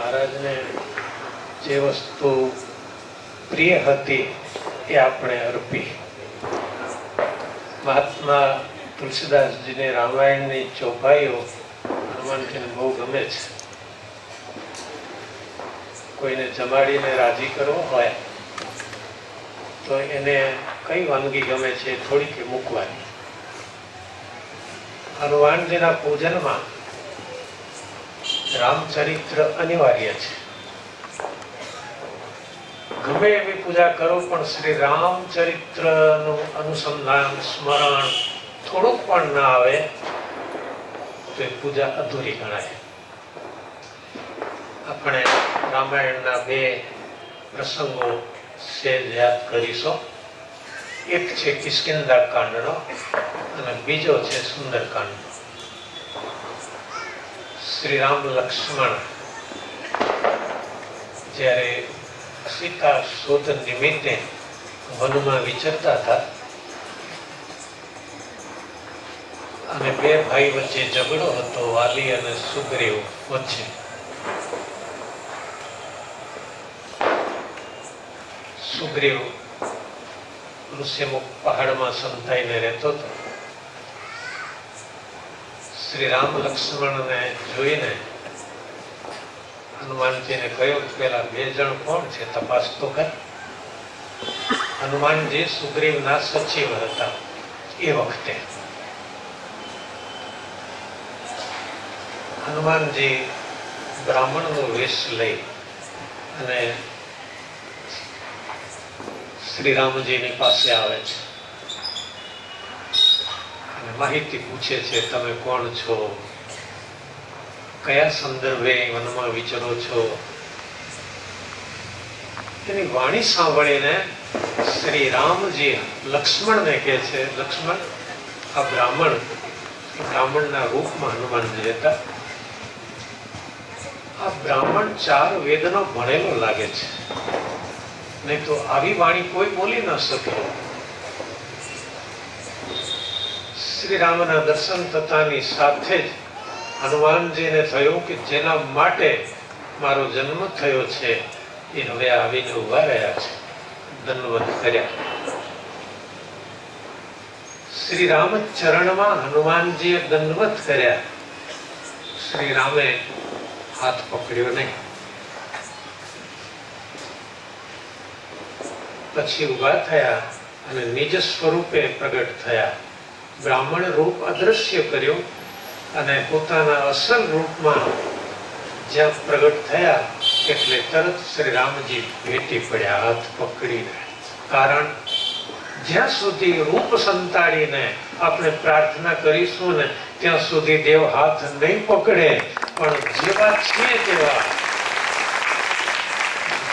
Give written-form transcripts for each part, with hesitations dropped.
મહારાજને જે વસ્તુ પ્રિય હતી એ આપણે અર્પી. મહાત્મા તુલસીદાસજીને રામાયણની ચોપાઈઓ હનુમાનજીને બહુ ગમે છે. કોઈને જમાડીને રાજી કરવો હોય તો એને કઈ વાનગી ગમે છે થોડીક મૂકવાની. હનુમાનજીના પૂજનમાં રામચરિત્ર અનિવાર્ય છે. ગમે એવી પૂજા કરો પણ શ્રી રામચરિત્રનું અનુસંધાન સ્મરણ થોડુંક પણ ના આવે તો એ પૂજા અધૂરી ગણાય. આપણે રામાયણના બે પ્રસંગો સેજ યાદ કરીશું. એક છે કિષ્કિંધા કાંડનો અને બીજો છે સુંદરકાંડ. શ્રી રામ લક્ષ્મણ જ્યારે સીતા શોધ નિમિત્તે વનમાં વિચરતા હતા અને બે ભાઈ વચ્ચે ઝઘડો હતો, વાલી અને સુગ્રીવ વચ્ચે. સુગ્રીવ ઋષિમુખ પહાડમાં સંતાઈને રહેતો હતો. શ્રી રામ લક્ષ્મણને જોઈને હનુમાનજીને કહ્યું, પેલા બે જણ કોણ છે તપાસ તો કર. હનુમાનજી સુગ્રીવના સચિવ હતા એ વખતે. હનુમાનજી બ્રાહ્મણનો વેશ લઈ અને શ્રી રામજીની પાસે આવે છે અને માહિતી પૂછે છે, તમે કોણ છો, કયા સંદર્ભે વનમાં વિચરો છો. એની વાણી સાંભળીને શ્રી રામજી લક્ષ્મણને કહે છે, લક્ષ્મણ આ બ્રાહ્મણના રૂપમાં હનુમાનજી હતા. આ બ્રાહ્મણ 4 વેદનો ભણેલો લાગે છે, નહીં તો આવી વાણી કોઈ બોલી ન શકે. શ્રી રામના દર્શન થતાની સાથે જ હનુમાનજીને થયું કે જેના માટે મારો જન્મ થયો છે એ હવે આવીને ઉભા રહ્યા છે. દંડવત કર્યા. શ્રી રામ ચરણમાં હનુમાનજીએ દંડવત કર્યા. શ્રી રામે હાથ પકડ્યો નહીં. પછી ઉભા થયા અને નિજ સ્વરૂપે પ્રગટ થયા. બ્રાહ્મણ રૂપ અદ્રશ્ય કર્યું અને પોતાના અસલ રૂપમાં જ્યાં પ્રગટ થયા એટલે તરત શ્રી રામજી ભેટી પડ્યા હાથ પકડીને. કારણ જ્યાં સુધી રૂપ સંતાડીને આપણે પ્રાર્થના કરીશું ને ત્યાં સુધી દેવ હાથ નહીં પકડે. પણ જેવા છીએ તેવા,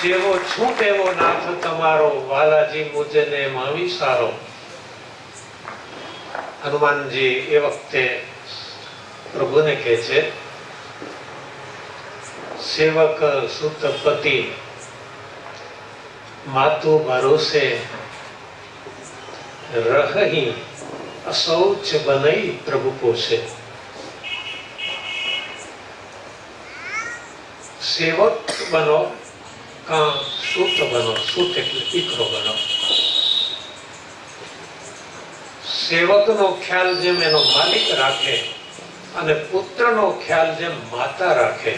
જેવો છું તેવો નાથ તમારો, વાલાજી મુજને માવી સારો. હનુમાનજી એ વખતે પ્રભુને કહે છે, સેવક સુતપતિ માતુ ભરોસે રહી અશૌચ બનઈ પ્રભુ પોષે. સેવક બનો કા સૂત બનો. સૂત એટલે દીકરો બનો. સેવકનો ખ્યાલ જેમ એનો માલિક રાખે અને પુત્રનો ખ્યાલ જેમ માતા રાખે,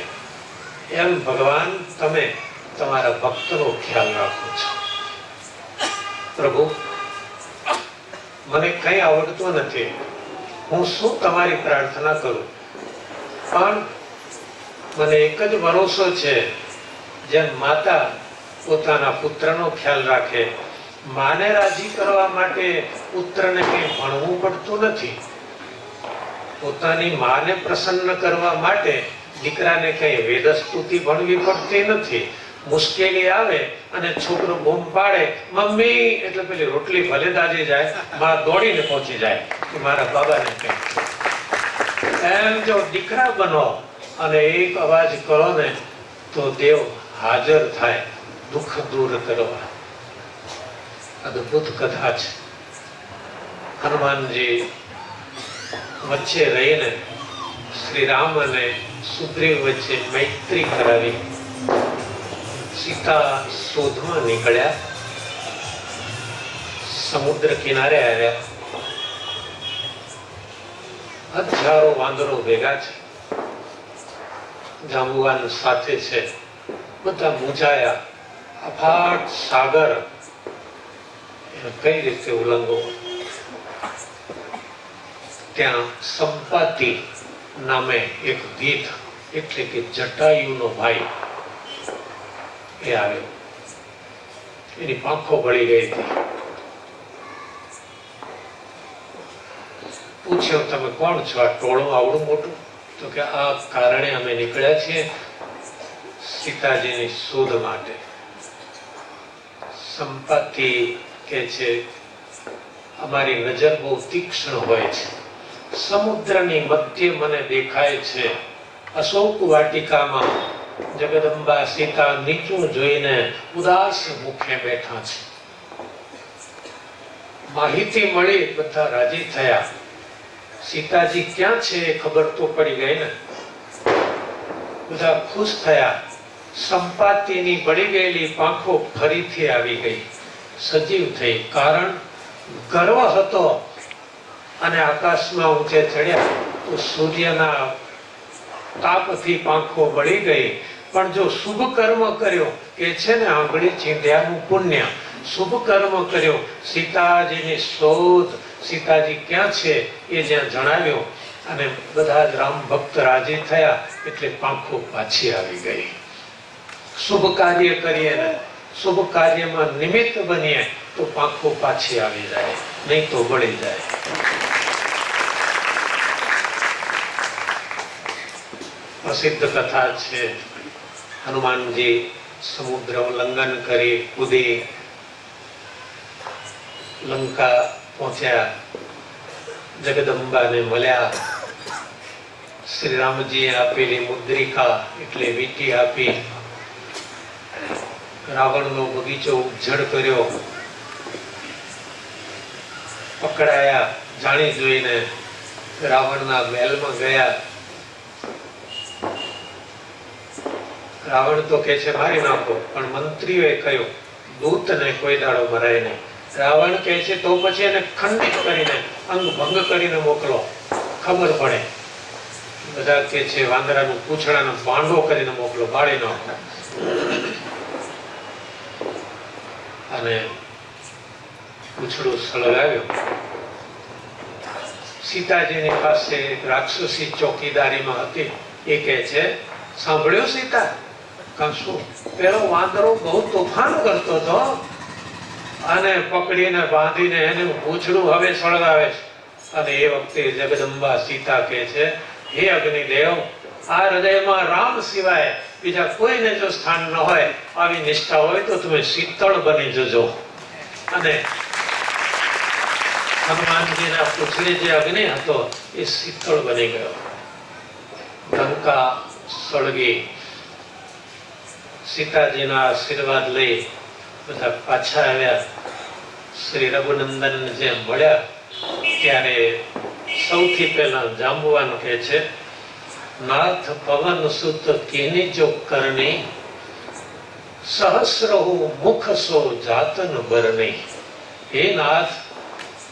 એમ ભગવાન તમે તમારા ભક્તનો ખ્યાલ રાખો છો. પ્રભુ, મને કંઈ આવડતું નથી, હું શું તમારી પ્રાર્થના કરું, પણ મને એક જ ભરોસો છે, જેમ માતા પોતાના પુત્રનો ખ્યાલ રાખે, માને રાજી કરવા માટે પુત્રને કંઈ ભણવું પડતું નથી. પોતાની માને પ્રસન્ન કરવા માટે દીકરાને કઈ વેદસ્તુતિ ભણવી પડતી નથી. મુશ્કેલી આવે અને છોકરો બૂમ પાડે, મમ્મી, એટલે પેલી રોટલી ભલે દાજી જાય, માં દોડીને પહોંચી જાય કે મારા બાબાને કઈ. એમ જો દીકરા બનો અને એક અવાજ કરો ને તો દેવ હાજર થાય દુઃખ દૂર કરવા. અદભુત કથા છે. હનુમાનજી વચ્ચે રહીને શ્રી રામ અને સુગ્રીવ વચ્ચે મૈત્રી કરાવી સીતા શોધમાં નીકળ્યા, સમુદ્ર કિનારે આવ્યા. હજારો વાંદરો ભેગા છે, જાંબુવાન સાથે છે, બધા મૂંઝાયા. અફાટ સાગર કઈ રીતે ઉલ્લંઘવો? ત્યાં સંપાતિ નામે એક ગીધ, એટલે કે જટાયુનો ભાઈ એ આવ્યો. એની પાંખો બળી ગઈ હતી. પૂછ્યો, તમે કોણ છો? આ ટોળું આવડું મોટું? તો કે આ કારણે અમે નીકળ્યા છીએ સીતાજીની શોધ માટે. સંપત્તિ કે છે, અમારી નજર બહુ તીક્ષ્ણ હોય છે. સમુદ્રની મધ્ય મને દેખાય છે અશોક વાટિકામાં જગદંબા સીતા નીચું જોઈને ઉદાસ મુખે બેઠા છે. માહિતી મળી, બધા રાજી થયા. સીતાજી ક્યાં છે એ ખબર તો પડી ગઈ ને. બધા ખુશ થયા. સંપાતિની બળી ગયેલી પાંખો ફરીથી આવી ગઈ, સજીવ થઈ. કારણ ગર્વ હતો. અને આકાશમાં ઊંચે ચડ્યા તો સૂર્યના તાપથી પાંખો બળી ગઈ. પણ જો શુભ કર્મ કર્યો, કે છે ને આંગળી ચીંધ્યાનું પુણ્ય, શુભ કર્મ કર્યો, સીતાજીની શોધ, સીતાજી ક્યાં છે એ જ્યાં જણાવ્યો, અને બધા જ રામ ભક્ત રાજી થયા, એટલે પાંખો પાછી આવી ગઈ. શુભ કાર્ય કરીએ ને, શુભ કાર્યમાં નિમિત્ત બનીએ તો પાંખો પાછી આવી જાય, નહીં તો બળી જાય. પ્રસિદ્ધ કથા છે, હનુમાનજી સમુદ્ર ઉલ્લંઘન કરી કૂદી લંકા પહોંચ્યા, જગદંબાને મળ્યા. શ્રી રામજીએ આપેલી મુદ્રિકા એટલે વીંટી આપી. રાવણનો બગીચો ઉજ્જડ કર્યો. પકડાયા, જાણી જોઈને રાવણના મહેલમાં ગયા. રાવણ તો કે છે મારી નાખો, પણ મંત્રીઓએ કહ્યું દૂતને કોઈ દાડો મરાય નહીં. રાવણ કહે છે તો પછી એને ખંડિત કરીને, અંગ ભંગ કરીને મોકલો, ખબર પડે. બધા કે છે વાંદરાનું પૂંછડાનો પાંડો કરીને મોકલો, બાળી નાખો. અને પૂંછડું સળગાવ્યું. સીતાજીની પાસે રાક્ષસી ચોકીદારીમાં હતી. એ કે છે સાંભળ્યું સીતા? શું? પેલો વાંદરો બહુ તોફાન કરતો હતો અને પકડીને બાંધીને એનું પૂંછડું હવે સળગાવે છે. અને એ વખતે જગદંબા સીતા કહે છે, હે અગ્નિદેવ, આ હૃદયમાં રામ સિવાય બીજા કોઈને જો સ્થાન ન હોય, આવી નિષ્ઠા હોય તો તમે શીતળ બની જજો. અને હનુમાનજીના પૂંછડે જે અગ્નિ હતો એ શીતળ બની ગયો. લંકા સળગી. સીતાજીના આશીર્વાદ લઈ બધા પાછા આવ્યા. શ્રી રઘુનંદન જે મળ્યા ત્યારે સૌથી પહેલા જાંબુવાન કહે છે, નાથ પવન સુત કેની જો કરણી, સહસ્રહુ મુખ સો જાતન બરણી. હે નાથ,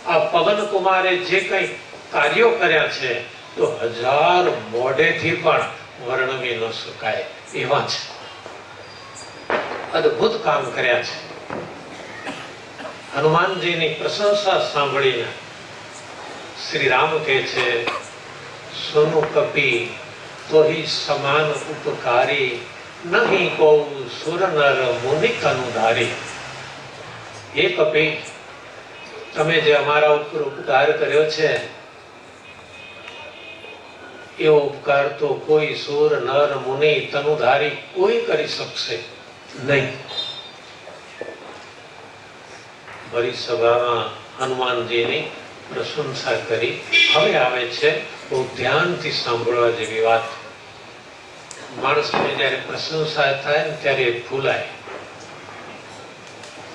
આ પવન કુમારે જે કઈ કાર્યો કર્યા છે તો 1000 મોઢેથી પણ વર્ણવી ન શકાય એવા છે. અદ્ભુત કામ કર્યા છે. હનુમાનજીની પ્રશંસા સાંભળીને શ્રી રામ કહે છે, સોનુ કપી તોહી સમાન ઉપકારી, નહીં કો સુર નર મુનિ કનુધારી. હે કપી, તમે જે અમારા ઉપર ઉપકાર કર્યો છે એવો ઉપકાર તો કોઈ સુર નર મુનિ તનુધારી કોઈ કરી શકશે નહીં. ભરી સભામાં હનુમાનજીની પ્રશંસા કરી. હવે આવે છે બહુ ધ્યાનથી સાંભળવા જેવી વાત. માણસને જયારે પ્રશંસા થાય ને ત્યારે ફૂલાય.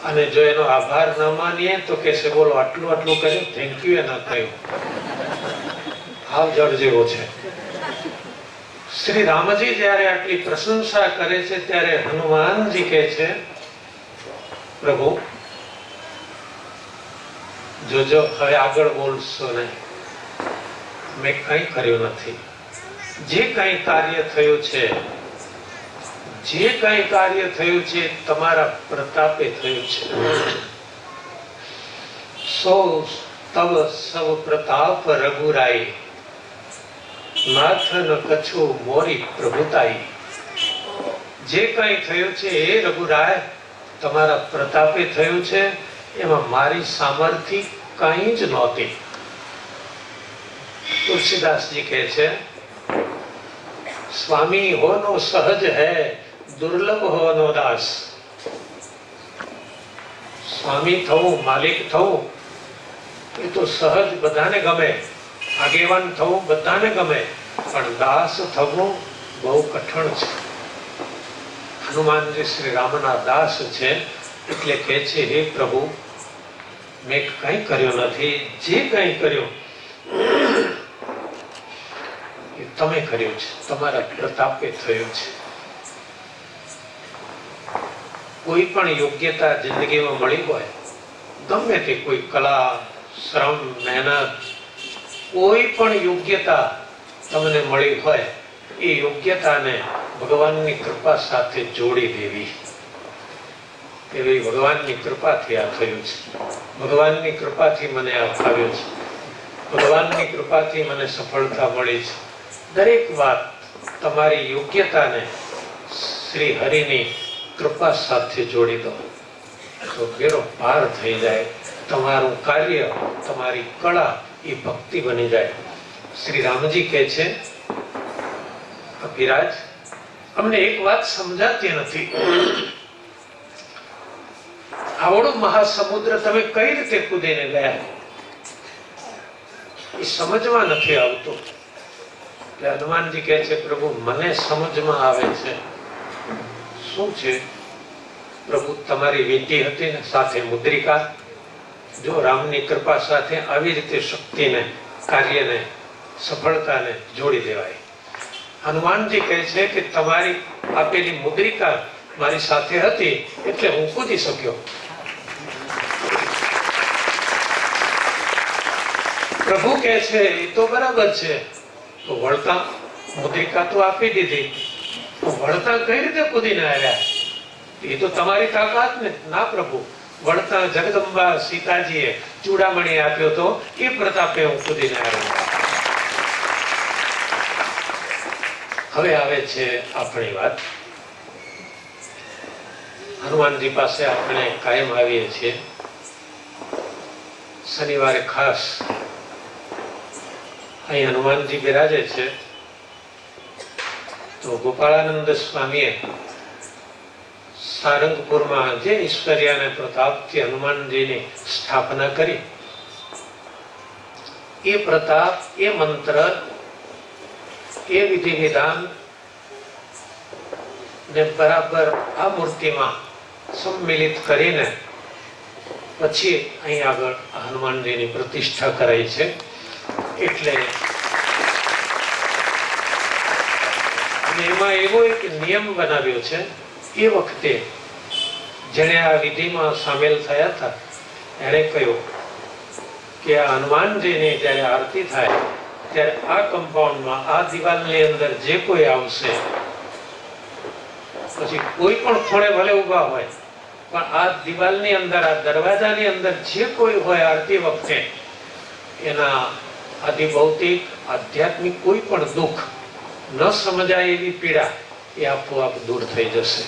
અને જો એનો આભાર ન માનીએ તો કે છે બોલો આટલું આટલું કર્યું, થેન્ક યુ એ ન કહ્યું. હાવ જળ જેવો છે. શ્રી રામજી જ્યારે આટલી પ્રશંસા કરે છે ત્યારે હનુમાનજી કહે છે, પ્રભુ જોજો હવે આગળ બોલશો નહીં, મેં કંઈ કર્યું નથી. જે કંઈ કાર્ય થયું છે, જે કંઈ કાર્ય થયું છે તમારા પ્રતાપે થયું છે. સો તવ સવ પ્રતાપ રઘુરાઈ, નાથ ન કછુ મોરી પ્રભુતાઈ. જે કંઈ થયું છે એ રઘુરાય તમારા પ્રતાપે થયું છે, એમાં મારી સામર્થ્ય કંઈ જ નહોતી. તુલસીદાસજી કહે છે, સ્વામી હોનો સહજ હૈ, દુર્લભ હોનો દાસ. સ્વામી થવું, માલિક થવું એ તો સહજ બધાને ગમે, આગેવાન થવું બધાને ગમે, પણ દાસ થવું બહુ કઠણ છે. હનુમાનજી શ્રી રામના દાસ છે એટલે કહે છે, હે પ્રભુ મેં કંઈ કર્યું નથી. જે કંઈ કર્યું એ તમે કર્યું છે, તમારા પ્રતાપે થયું છે. કોઈ પણ યોગ્યતા જિંદગીમાં મળી હોય, ગમે તે કોઈ કલા, શ્રમ, મહેનત, કોઈ પણ યોગ્યતા તમને મળી હોય, એ યોગ્યતાને ભગવાનની કૃપા સાથે જોડી દેવી. એવી ભગવાનની કૃપાથી આ થયું છે. ભગવાનની કૃપાથી મને આ ફાવ્યું છે. ભગવાનની કૃપાથી મને સફળતા મળી છે. દરેક વાત તમારી યોગ્યતાને શ્રી હરિની કૃપા સાથે જોડી દો તો બેડો પાર થઈ જાય. તમારું કાર્ય, તમારી કળા એ ભક્તિ બની જાય. શ્રી રામજી કહે છે, કપિરાજ અમને એક વાત સમજાતી નથી. આવડો મહાસમુદ્ર તમે કઈ રીતે કૂદીને ગયા, એ સમજમાં નથી આવતું. હનુમાનજી કહે છે, પ્રભુ મને સમજમાં આવે છે. શું છે પ્રભુ? તમારી વીંટી હતી ને સાથે મુદ્રિકા. જો રામની કૃપા સાથે આવી રીતે શક્તિને, કાર્યને, સફળતાને જોડી દેવાય. હનુમાનજી કહે છે કે તમારી આપેલી મુદ્રિકા મારી સાથે હતી એટલે હું કૂદી શક્યો. પ્રભુ કહે છે એ તો બરાબર છે, તો વળતા મુદ્રિકા તો આપી દીધી, વળતા કઈ રીતે કૂદીને આવ્યા? એ તો તમારી તાકાત ને. ના પ્રભુ, વળતા જગદંબા સીતાજીએ ચૂડામણી આપ્યો તો એ પ્રતાપે હું કૂદીને આવ્યો. હવે આવે છે આપણી વાત. હનુમાનજી પાસે આપણે કાયમ આવીએ છીએ. શનિવારે ખાસ અહીં હનુમાનજી બિરાજે છે. તો ગોપાળાનંદ સ્વામીએ સારંગપુરમાં જે ઈશ્વર્ય અને પ્રતાપથી હનુમાનજીની સ્થાપના કરી, એ પ્રતાપ, એ મંત્ર, એ વિધિ વિધાન ને બરાબર આ મૂર્તિમાં સંમિલિત કરીને પછી અહીં આગળ હનુમાનજીની પ્રતિષ્ઠા કરાઈ છે. એટલે એમાં એવો એક નિયમ બનાવ્યો છે. એ વખતે જેણે આ વિધિમાં સામેલ થયા હતા એણે કહ્યું કે આ હનુમાનજીની જ્યારે આરતી થાય ત્યારે આ કમ્પાઉન્ડમાં, આ દિવાલની અંદર જે કોઈ આવશે, પછી કોઈ પણ ખૂણે ભલે ઉભા હોય, પણ આ દિવાલની અંદર, આ દરવાજાની અંદર જે કોઈ હોય આરતી વખતે, એના આદિભૌતિક, આધ્યાત્મિક કોઈ પણ દુઃખ, ન સમજાય એવી પીડા એ આપોઆપ દૂર થઈ જશે.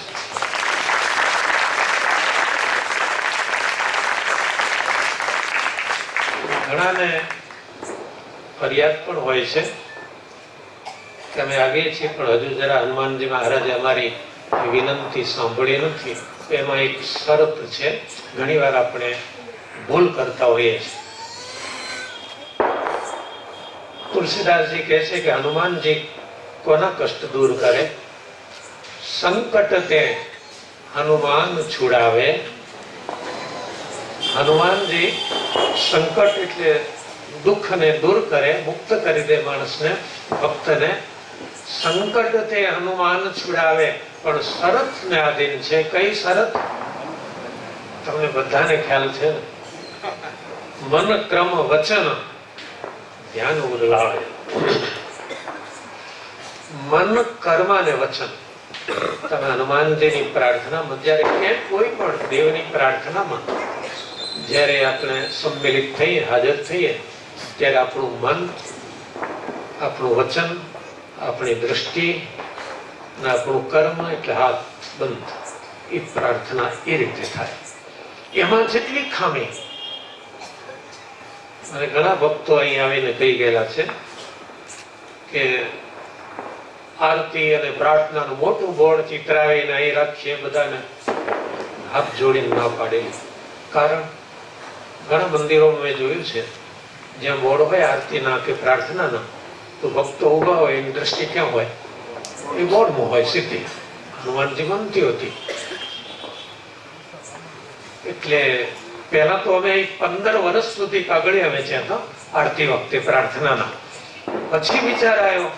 ઘણાને ફરિયાદ પણ હોય છે કે અમે આવીએ છીએ પણ હજુ જરા હનુમાનજી મહારાજે અમારી વિનંતી સાંભળી નથી. એમાં એક શરત છે, ઘણી વાર આપણે ભૂલ કરતા હોઈએ છીએ. તુલસીદાસજી કહે છે કે હનુમાનજી કોના કષ્ટ દૂર કરે? સંકટ તે હનુમાન છુડાવે. હનુમાનજી સંકટ એટલે દુઃખને દૂર કરે, મુક્ત કરી દે માણસને, ભક્તને. સંકટ તે હનુમાન છુડાવે, પણ શરત ને આધીન છે. કઈ શરત? તમને બધાને ખ્યાલ છે ને? મન ક્રમ વચન ધ્યાન ઉદલાવે. મન, કર્મ અને વચન. તમે હનુમાનજીની પ્રાર્થનામાં જયારે કે કોઈ પણ દેવની પ્રાર્થનામાં જયારે આપણે સંમેલિત થઈએ, હાજર થઈએ, ત્યારે આપણું મન, આપણું વચન, આપણી દ્રષ્ટિ અને આપણું કર્મ એટલે હાથ બંધ, એ પ્રાર્થના એ રીતે થાય. એમાં જેટલી ખામી, અને ઘણા ભક્તો અહીં આવીને કહી ગયેલા છે કે આરતી અને પ્રાર્થનાનું મોટું બોર્ડ ચિતરાવીને અહીં રાખીએ, બધાને હાથ જોડીને ના પાડે. કારણ ઘણા મંદિરોમાં મેં જોયું છે જ્યાં બોર્ડ હોય આરતીના કે પ્રાર્થનાના, તો ભક્તો ઉભા હોય, એની દ્રષ્ટિ ક્યાં હોય? એ બોર્ડમાં હોય સીધી. હનુમાનજી બનતી હતી. એટલે પહેલા તો અમે 15 વર્ષ સુધી કાગળિયા વેચ્યા હતા આરતી વખતે પ્રાર્થનાના. પછી વિચાર આવ્યો,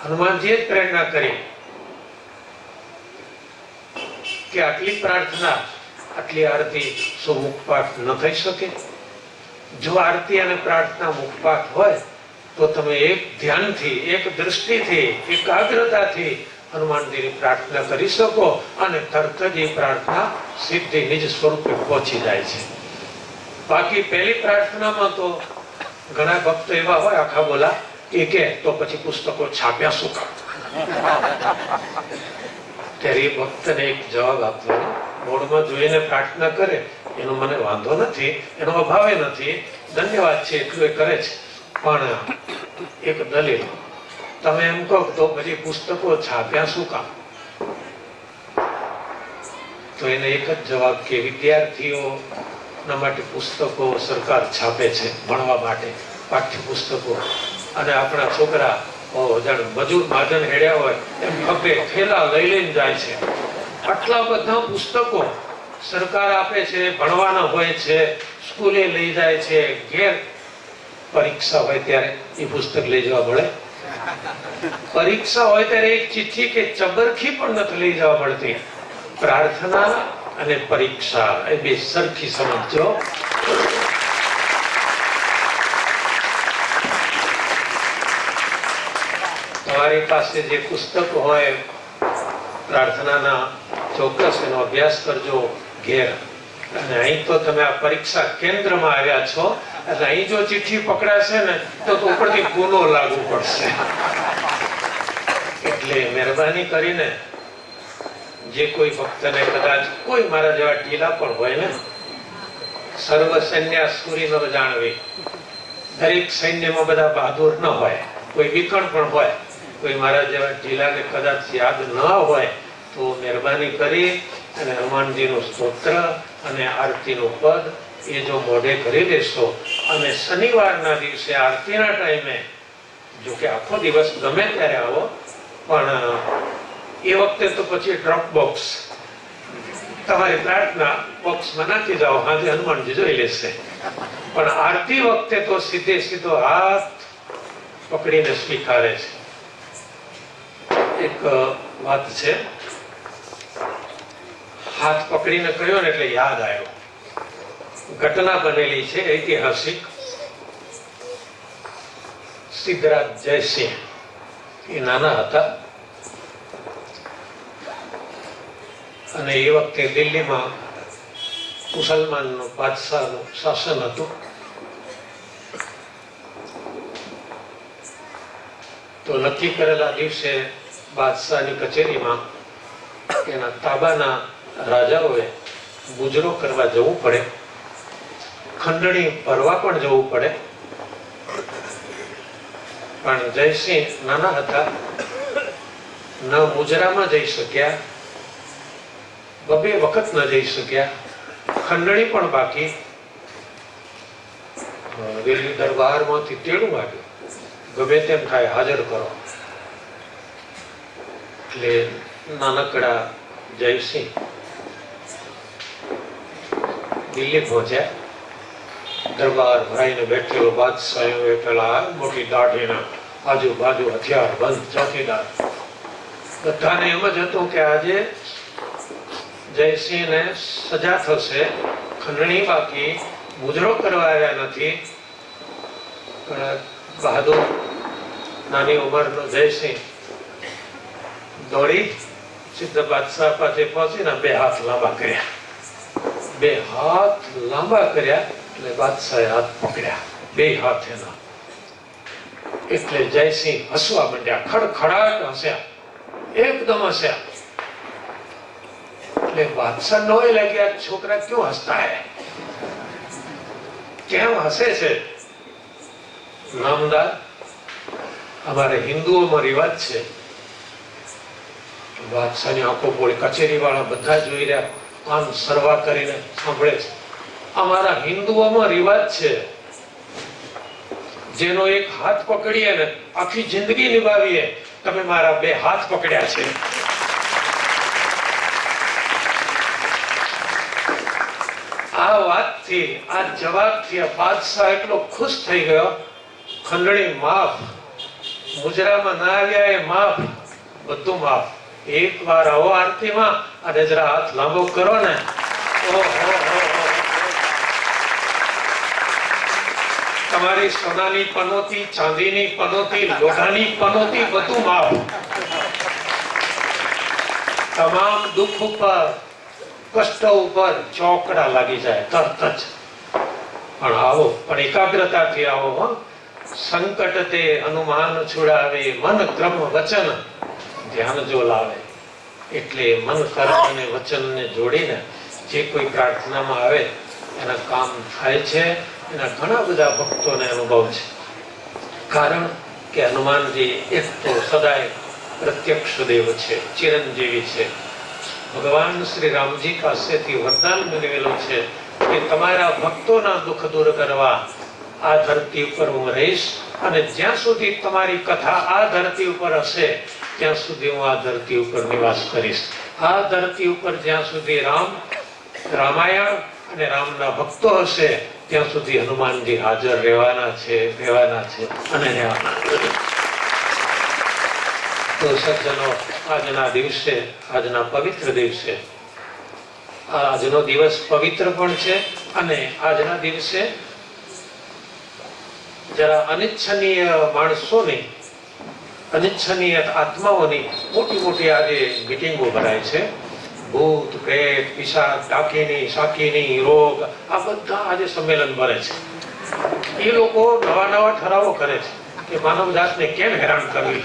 હનુમાનજીએ જ પ્રેરણા કરી કે આટલી પ્રાર્થના, આટલી આરતી શું મુખપાઠ ન થઈ શકે? જો આરતી અને પ્રાર્થના મુખપાઠ હોય તો તમે એક ધ્યાનથી, એક દ્રષ્ટિથી, એકાગ્રતાથી હનુમાનજીની પ્રાર્થના કરી શકો અને તરત જ એ પ્રાર્થના સીધી નિજ સ્વરૂપે પહોંચી જાય છે. બાકી પહેલી પ્રાર્થનામાં તો ઘણા ભક્તો એવા હોય આખા બોલા એ કે તો પછી પુસ્તકો છાપ્યા શું કામ? ત્યારે એ ભક્તને એક જવાબ આપવાનો, બોર્ડમાં જોઈને પ્રાર્થના કરે એનો મને વાંધો નથી, એનો અભાવે નથી, ધન્યવાદ છે, એટલું એ કરે છે. પણ એક દલીલ, તમે એમ કહો તો પછી પુસ્તકો છાપ્યા શું કામ? તો એને એક જ જવાબ કે વિદ્યાર્થીઓના માટે પુસ્તકો સરકાર છાપે છે ભણવા માટે, પાઠ્ય પુસ્તકો. અને આપણા છોકરા જાણે મજૂર મહાજન હેડ્યા હોય એમ ખભે થેલા લઈ લઈને જાય છે. આટલા બધા પુસ્તકો સરકાર આપે છે, ભણવાના હોય છે, સ્કૂલે લઈ જાય છે. ઘેર પરીક્ષા હોય ત્યારે એ પુસ્તક લઈ જવા મળે? પરીક્ષા હોય ત્યારે એક ચિઠ્ઠી કે ચબરખી પણ નથી લઈ જવા મળતી. પ્રાર્થના અને પરીક્ષા એ બે સરખી સમજો. તમારી પાસે જે પુસ્તક હોય પ્રાર્થનાના, ચોક્કસ એનો અભ્યાસ કરજો ઘેર. અને અહીં તો તમે આ પરીક્ષા કેન્દ્રમાં આવ્યા છો, એટલે અહીં જો ચિઠ્ઠી પકડાશે ને તો ઉપરથી ગુનો લાગુ પડશે. એટલે મહેરબાની કરીને જે કોઈ ભક્તને કદાચ કોઈ મારા જેવા ઢીલા પણ હોય ને, સર્વ સંન્યાસ સુરી ન જાણવી. દરેક સૈન્યમાં બધા બહાદુર ન હોય, કોઈ વિકણ પણ હોય. કોઈ મારા જેવા ઢીલાને કદાચ યાદ ન હોય તો મહેરબાની કરી અને હનુમાનજીનું સ્તોત્ર અને આરતીનું પદ એ જો મોઢે કરી દેશો, અને શનિવારના દિવસે આરતીના ટાઈમે, જો કે આખો દિવસ ગમે ત્યારે આવો, પણ એ વખતે તો પછી ડ્રોપ બોક્સ તમારી પ્રાર્થના બોક્સમાં નાખી જાઓ, હાજે હનુમાનજી જોઈ લેશે. પણ આરતી વખતે તો સીધે સીધો હાથ પકડીને સ્વીકારે છે. એક વાત છે, હાથ પકડીને કહ્યો ને એટલે યાદ આવ્યો. ઘટના બનેલી છે ઐતિહાસિક. સિદ્ધરાજ જયસિંહ એ નાના હતા અને એ વખતે દિલ્હીમાં મુસલમાનનું બાદશાહનું શાસન હતું. તો નક્કી કરેલા દિવસે બાદશાહની કચેરીમાં એના તાબાના રાજાઓએ મુજરો કરવા જવું પડે, ખંડણી ભરવા પણ જવું પડે. પણ જયસિંહ નાના હતા, ન મુજરામાં જઈ શક્યા, બબે વખત ન જઈ શક્યા, ખંડણી પણ બાકી. દિલ્હી દરબારમાંથી તેડું આવ્યું, ગમે તેમ થાય હાજર કરો. એટલે નાનકડા જયસિંહ દિલ્હી પહોંચ્યા. દરબાર ભરાઈને બેઠેલો બાદશાહ બેઠેલા, મોટી દાઢીના આજુબાજુ હથિયાર બંધ ચોકીદાર. બધાને એમ જ હતું કે આજે જયસિંહને સજા થશે, ખંડણી બાકી, મુજરો કરવા આવ્યા નથી. પણ બહાદુર નાની ઉંમરનો જયસિંહ દોડી સીધા બાદશાહ પાસે પહોંચીને બે હાથ લાંબા કર્યા. બે હાથ લાંબા કર્યા એટલે બાદશાહે હાથ પકડ્યા, બે હાથ એના. એટલે જયસિંહ હસવા માંડ્યા, ખડખડાટ હસ્યા, એકદમ હસ્યા. એટલે બાદશાહ નો લાગ્યા, છોકરા ક્यों હસતા હે, કેમ હસે છે? નામદાર, અમારે હિન્દુઓમાં રિવાજ છે, બાદશાહની આંખો પોળી, કચેરી વાળા બધા જોઈ રહ્યા, કાન સરવા કરીને સાંભળે છે. અમારા હિન્દુઓમાં રિવાજ છે, જેનો એક હાથ પકડીએ ને આખી જિંદગી નિભાવીએ. તમે મારા બે હાથ પકડ્યા છે. આ વાતથી, આ જવાબથી બાદશાહ એટલો ખુશ થઈ ગયો. ખંડણી માફ, મુજરામાં ના આવ્યા એ માફ, બધું માફ. એક વાર આવો આરતીમાં અને જરા હાથ લાંબો કરો ને, તમારી સોનાની પનોતી, ચાંદીની પનોતી, લોઢાની પનોતી, બધું માફ. તમામ દુઃખ ઉપર, કષ્ટ ઉપર ચોકડા લાગી જાય તરત જ. પણ આવો, પણ એકાગ્રતાથી આવો. સંકટ તે હનુમાન છુડાવે, મન ક્રમ વચન ધ્યાન જો લાવે. એટલે મન, કર્મ અને વચનને જોડીને જે કોઈ પ્રાર્થનામાં આવે એના કામ થાય છે. એના ઘણા બધા ભક્તોને અનુભવ છે. કારણ કે હનુમાનજી એક તો સદાય પ્રત્યક્ષ દેવ છે, ચિરંજીવી છે. ભગવાન શ્રી રામજી પાસેથી વરદાન મેળવેલું છે કે તમારા ભક્તોના દુઃખ દૂર કરવા આ ધરતી ઉપર હું રહીશ, અને જ્યાં સુધી તમારી કથા આ ધરતી ઉપર હશે ત્યાં સુધી હું આ ધરતી ઉપર નિવાસ કરીશ. આ ધરતી ઉપર જ્યાં સુધી રામાયણ અને રામના ભક્તો હશે ત્યાં સુધી હનુમાનજી હાજર રહેવાના છે અને રહેવાના. તો સજ્જનો, આજના દિવસે, આજના પવિત્ર દિવસે, આજનો દિવસ પવિત્ર પણ છે અને આજના દિવસે જરા અનિચ્છનીય માણસોની, અનિચ્છનીય આત્માઓની મોટી મોટી આજે મીટિંગો ભરાય છે. ભૂત, પ્રેત, પિશાચ, ડાકીની, શાકીની, રોગ, આ બધા આજે સંમેલન ભરે છે. એ લોકો નવા નવા ઠરાવો કરે છે કે માનવ જાતને કેમ હેરાન કરવી.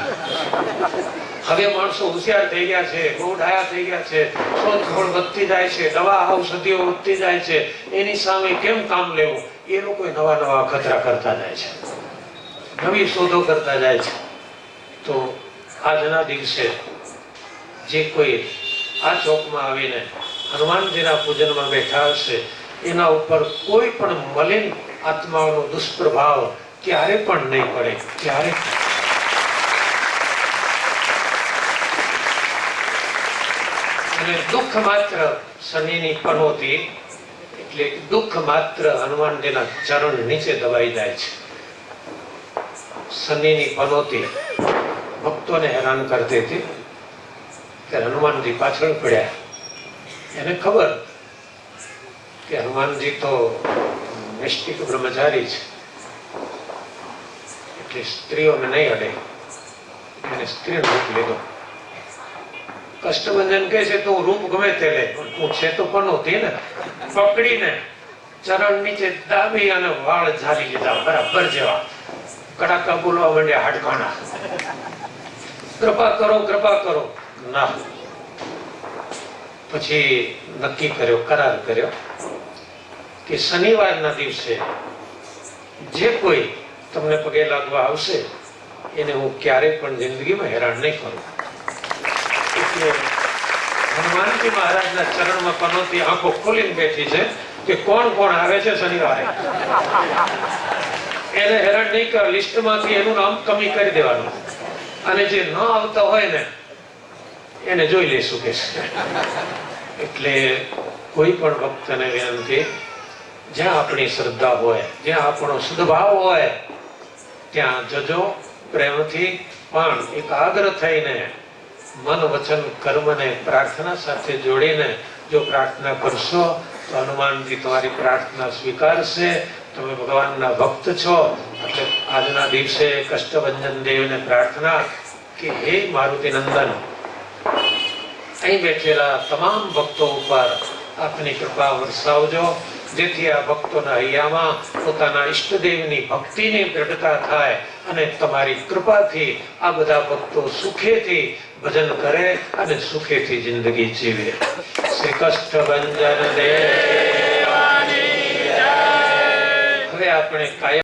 હવે માણસો હોશિયાર થઈ ગયા છે, બહુ ડાયા થઈ ગયા છે, શોધખોળ વધતી જાય છે, દવા ઔષધિઓ વધતી જાય છે, એની સામે કેમ કામ લેવું? એ લોકો નવા નવા ખતરા કરતા જાય છે, નવી શોધો કરતા જાય છે. તો આજના દિવસે જે કોઈ આ ચોકમાં આવીને હનુમાનજીના પૂજનમાં બેઠા હશે, એના ઉપર કોઈ પણ મલિન આત્માઓનો દુષ્પ્રભાવ ક્યારે પણ નહીં પડે, ક્યારે. અને દુઃખ માત્ર શનિની પનોતી, એટલે દુઃખ માત્ર હનુમાનજીના ચરણ નીચે દબાઈ જાય છે. શનિની પનોતી ભક્તોને હેરાન કરતી હતી ત્યારે હનુમાનજી પાછળ પડ્યા. એને ખબર કે હનુમાનજી તો નિષ્ઠિક બ્રહ્મચારી છે, એટલે સ્ત્રીઓને નહીં અડે. એને સ્ત્રીનો રૂપ લીધો. કષ્ટભંજન કહે છે તું રૂપ ગમે તે લે, પણ તું છે તો પનોતી ને. પકડીને ચરણ નીચે દાબી અને વાળ ઝાલી લીધા બરાબર જેવા. કડાકા બોલવા માંડ્યા હાડકાના. કૃપા કરો, કૃપા કરો. ના. પછી નક્કી કર્યો, કરાર કર્યો કે શનિવારના દિવસે જે કોઈ તમને પગે લાગવા આવશે એને હું ક્યારે પણ જિંદગીમાં હેરાન નહીં કરું. એટલે હનુમાનજી મહારાજના ચરણમાં પનોતી આંખો ખોલીને બેઠી છે કે કોણ કોણ આવે છે શનિવારે. એને હેરાન નહીં કર, લિસ્ટમાંથી એનું નામ કમી કરી દેવાનું, અને જે ન આવતા હોય ને એને જોઈ લઈશું કે. એટલે કોઈ પણ ભક્તને વિનંતી, જ્યાં આપણી શ્રદ્ધા હોય, જ્યાં આપણો સદભાવ હોય ત્યાં જજો, પ્રેમથી પણ એકાગ્ર થઈને મન વચન કર્મને પ્રાર્થના સાથે જોડીને જો પ્રાર્થના કરશો તો હનુમાનજી તમારી પ્રાર્થના સ્વીકારશે. તમે ભગવાનના ભક્ત છો એટલે આજના દિવસે કષ્ટભંજન દેવને પ્રાર્થના કે હે મારુતિ નંદન, અહીં બેઠેલા તમામ ભક્તો ઉપર આપની કૃપા વરસાવજો, જેથી આ ભક્તોના હૈયામાં પોતાના ઈષ્ટદેવની ભક્તિની દ્રઢતા થાય અને તમારી કૃપાથી આ બધા ભક્તો સુખેથી ભજન કરે અને સુખેથી જિંદગી જીવે. શ્રી કષ્ટભંજન દેવ. હવે આપણે કાયમ